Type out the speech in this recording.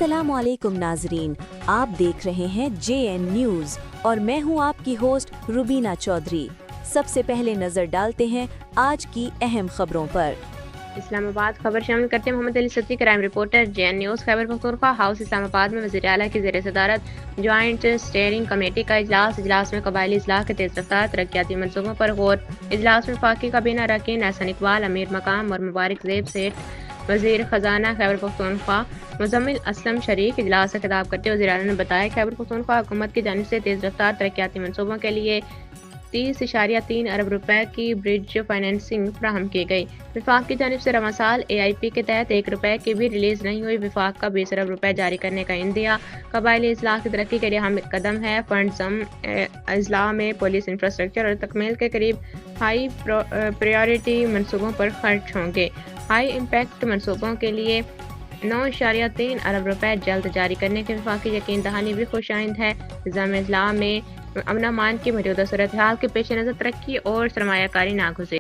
अस्सलामुअलैकुम नाजरीन, आप देख रहे हैं JN न्यूज़ और मैं हूं आपकी होस्ट रुबीना चौधरी। सबसे पहले नजर डालते हैं आज की अहम खबरों पर। इस्लामाबाद खबर शामिल करते हैं मोहम्मद अली सद्दी, crime reporter, JN news. Khyber Pakhtunkhwa house Islamabad में वज़ीर आला की ज़ेर सदारत ज्वाइंट स्टीयरिंग कमेटी का इजलास में कबायली इस्लाह के तेज़ रफ्तार तरक्याती मनसूबों पर गौर। इजलास में वफाकी काबीना अरकान एहसन इकबाल, अमीर मकाम और मुबारक ज़ेब सेठ, वज़ीर ख़जाना खैबर पख्तूनख्वा मुज़म्मिल असलम शरीक। इजलास से खिताब करते हुए वज़ीर आला ने बताया कि खैबर पख्तूनख्वा हुकूमत की जानिब से तेज़ रफ्तार तरक्याती मनसूबों के लिए 30.3 अरब रुपए की ब्रिज फाइनेंसिंग फराहम की गई। विफाक की जानिब से रवां साल AIP के तहत 1 रुपए की भी रिलीज नहीं हुई। विफाक का 20 अरब रुपए जारी करने का इंदिया कबायली इस्लाह की तरक्की के लिए अहम कदम है। फंड इस्लाह में पुलिस इंफ्रास्ट्रक्चर और तकमील के करीब हाई प्रायोरिटी मनसूबों पर खर्च होंगे। हाई इम्पैक्ट मनसूबों के लिए 9.3 अरब रुपए जल्द जारी करने की विफाकी यकीन दहानी भी खुशाइंद है। निज़ाम इस्लाह में अमन अमान की मौजूदा सूरत हाल के पेश नज़र तरक्की और सरमायाकारी नागुज़ीर